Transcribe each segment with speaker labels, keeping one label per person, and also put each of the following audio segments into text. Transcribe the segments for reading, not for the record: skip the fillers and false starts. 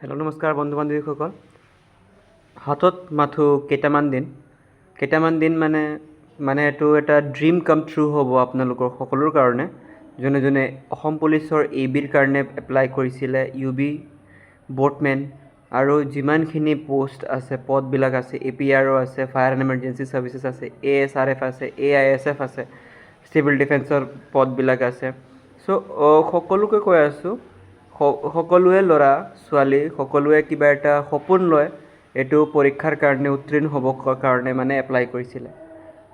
Speaker 1: Hello' নমস্কাৰ বন্ধু বান্ধৱীসকল। হাতত মাথো কেইটামান দিন মানে এইটো এটা ড্ৰিম কাম ট্ৰু হ'ব আপোনালোকৰ সকলোৰ কাৰণে, যোনে যোনে অসম পুলিচৰ ABৰ কাৰণে এপ্লাই কৰিছিলে, UB ব'টমেন আৰু যিমানখিনি পোষ্ট আছে, পদবিলাক আছে, APRO আছে, ফায়াৰ এণ্ড ইমাৰ্জেঞ্চি ছাৰ্ভিচেছ আছে, ASRF আছে, AISF আছে, চিভিল ডিফেন্সৰ পদবিলাক আছে। চ' সকলোকে কৈ আছোঁ, সকলোৱে ল'ৰা ছোৱালী সকলোৱে কিবা এটা সপোন লয়, এইটো পৰীক্ষাৰ কাৰণে উত্তীৰ্ণ হ'ব কাৰণে এপ্লাই কৰিছিলে।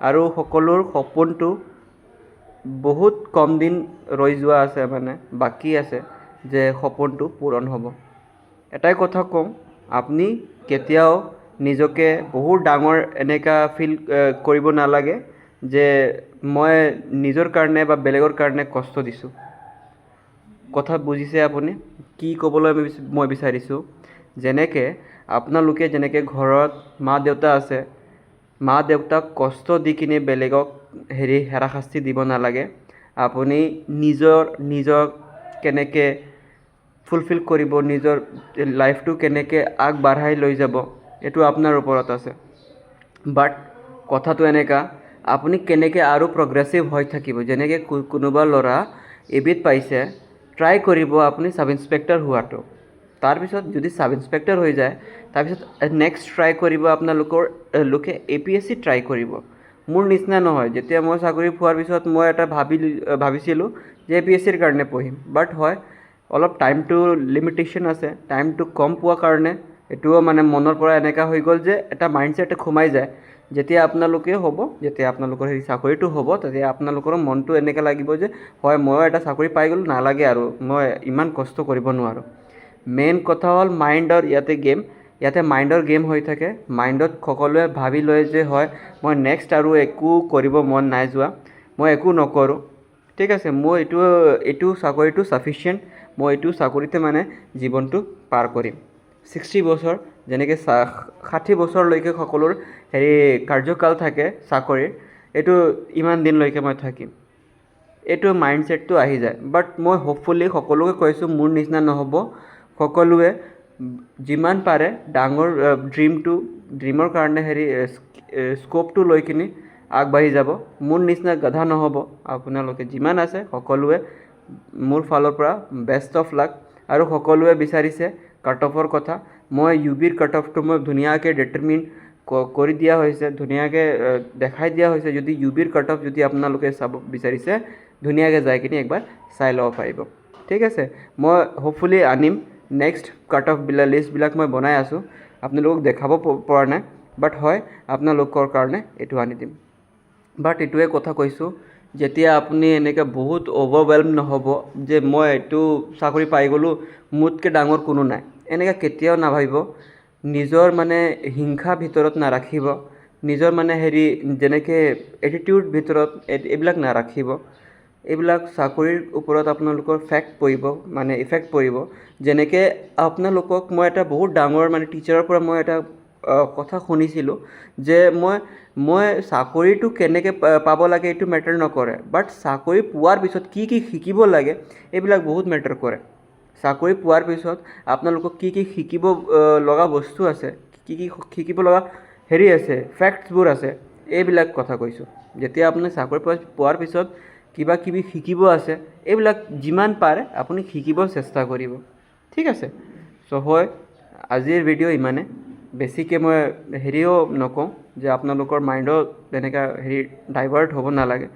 Speaker 1: আৰু সকলোৰ সপোনটো বহুত কম দিন ৰৈ যোৱা আছে, বাকী আছে যে সপোনটো পূৰণ হ'ব। এটাই কথা কওঁ, আপুনি কেতিয়াও নিজকে বহুত ডাঙৰ এনেকা ফিল কৰিব নালাগে যে মই নিজৰ কাৰণে বা বেলেগৰ কাৰণে কষ্ট দিছোঁ। কথা বুজিছে আপুনি? কি ক'বলৈ মই বিচাৰিছোঁ, যেনেকৈ আপোনালোকে যেনেকৈ ঘৰত মা দেউতা আছে, মা দেউতাক কষ্ট দি কিনে বেলেগক হাৰাশাস্তি দিব নালাগে। আপুনি নিজক কেনেকৈ ফুলফিল কৰিব, নিজৰ লাইফটো কেনেকৈ আগবাঢ়াই লৈ যাব, এইটো আপোনাৰ ওপৰত আছে। বাট কথাটো এনেকুৱা, আপুনি কেনেকৈ আৰু প্ৰগ্ৰেছিভ হৈ থাকিব। যেনেকৈ কোনোবা ল'ৰা ABত পাইছে, ট্ৰাই কৰিব আপুনি ছাব ইন্সপেক্টৰ হোৱাটো। তাৰপিছত যদি ছাব ইন্সপেক্টৰ হৈ যায়, তাৰপিছত নেক্সট ট্ৰাই কৰিব আপোনালোকে APSC ট্ৰাই কৰিব। মোৰ নিচিনা নহয়, যেতিয়া মই চাকৰি পোৱাৰ পিছত মই এটা ভাবিছিলোঁ যে APSCৰ কাৰণে পঢ়িম। বাট হয়, অলপ টাইমটো লিমিটেশ্যন আছে, টাইমটো কম পোৱাৰ কাৰণে এইটোও মনৰ পৰা এনেকুৱা হৈ গ'ল যে এটা মাইণ্ডছেট সোমাই যায়। যেতিয়া আপোনালোকৰ চাকৰিটো হ'ব, তেতিয়া আপোনালোকৰ মনটো এনেকৈ লাগিব যে হয়, ময়ো এটা চাকৰি পাই গ'লোঁ, নালাগে আৰু মই ইমান কষ্ট কৰিব নোৱাৰোঁ। মেইন কথা হ'ল ইয়াতে মাইণ্ডৰ গেম হৈ থাকে। মাইণ্ডত সকলোৱে ভাবি লয় যে হয়, মই নেক্সট আৰু একো কৰিব মন নাই যোৱা, মই একো নকৰোঁ, ঠিক আছে, মই এইটো চাকৰিটো ছাফিচিয়েণ্ট, মই এইটো চাকৰিতে জীৱনটো পাৰ কৰিম। 60 বছৰ যেনেকৈ 60 বছৰলৈকে সকলোৰ কাৰ্যকাল থাকে চাকৰিৰ, এইটো ইমান দিনলৈকে মই থাকিম, এইটো মাইণ্ডছেটটো আহি যায়। বাট মই হোপফুলি সকলোকে কৈছোঁ, মোৰ নিচিনা নহ'ব। সকলোৱে যিমান পাৰে ডাঙৰ ড্ৰিমৰ কাৰণে স্ক'পটো লৈ কিনি আগবাঢ়ি যাব। মোৰ নিচিনা গাধা নহ'ব। আপোনালোকে যিমান আছে সকলোৱে মোৰ ফালৰ পৰা বেষ্ট অফ লাক। আৰু সকলোৱে বিচাৰিছে কাট অফৰ কথা। মই UBৰ কাট অফটো মই ধুনীয়াকৈ ডিটাৰমিন কৰি দিয়া হৈছে, ধুনীয়াকৈ দেখাই দিয়া হৈছে। যদি UBৰ কাট অফ যদি আপোনালোকে চাব বিচাৰিছে, ধুনীয়াকৈ যাই কিনি একবাৰ চাই ল'ব পাৰিব, ঠিক আছে। মই হোপফুলি আনিম নেক্সট কাট অফ লিষ্টবিলাক মই বনাই আছোঁ, আপোনালোকক দেখাব পৰা নাই। বাট হয়, আপোনালোকৰ কাৰণে এইটো আনি দিম। বাট এইটোৱে কথা কৈছোঁ, যেতিয়া আপুনি এনেকৈ বহুত অভাৰৱেলম নহ'ব যে মই এইটো চাকৰি পাই গ'লোঁ, মোতকৈ ডাঙৰ কোনো নাই, এনেকৈ কেতিয়াও নাভাবিব। নিজৰ হিংসা ভিতৰত নাৰাখিব, নিজৰ যেনেকৈ এটিটিউড ভিতৰত এইবিলাক নাৰাখিব। এইবিলাক চাকৰিৰ ওপৰত আপোনালোকৰ ইফেক্ট পৰিব। যেনেকৈ আপোনালোকক মই এটা বহুত ডাঙৰ টিচাৰৰ পৰা মই এটা কথা শুনিছিলোঁ যে মই চাকৰিটো কেনেকৈ পাব লাগে এইটো মেটাৰ নকৰে, বাট চাকৰি পোৱাৰ পিছত কি শিকিব লাগে এইবিলাক বহুত মেটাৰ কৰে। চাকৰি পোৱাৰ পিছত আপোনালোকক কি শিকিব লগা বস্তু আছে, কি শিকিব লগা আছে, ফেক্টছবোৰ আছে, এইবিলাক কথা কৈছোঁ। যেতিয়া আপুনি চাকৰি পোৱাৰ পিছত কিবা কিবি শিকিব আছে, এইবিলাক যিমান পাৰে আপুনি শিকিব চেষ্টা কৰিব, ঠিক আছে। চ' হয়, আজিৰ ভিডিঅ' ইমানে। বেছিকৈ মই নকওঁ যে আপোনালোকৰ মাইণ্ডত এনেকৈ ডাইভাৰ্ট হ'ব নালাগে।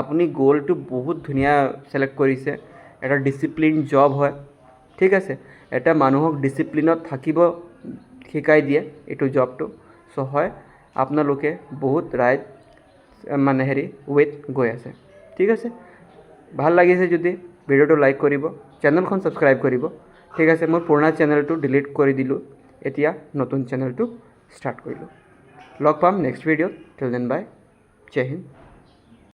Speaker 1: আপুনি গ'লটো বহুত ধুনীয়া ছিলেক্ট কৰিছে, এটা ডিচিপ্লিন জব হয়, ঠিক আছে। এটা মানুহক ডিচিপ্লিনত থাকিব শিকাই দিয়ে এইটো জবটো। চ' হয়, আপোনালোকে বহুত ৱেইট গৈ আছে, ঠিক আছে। ভাল লাগিছে যদি ভিডিঅ'টো লাইক কৰিব, চেনেলখন ছাবস্ক্ৰাইব কৰিব, ঠিক আছে। মোৰ পুৰণা চেনেলটো ডিলিট কৰি দিলোঁ, এতিয়া নতুন চেনেলটো ষ্টাৰ্ট কৰিলোঁ। লগ পাম নেক্সট ভিডিঅ'ত। টিল দেন বাই, জয় হিন্দ।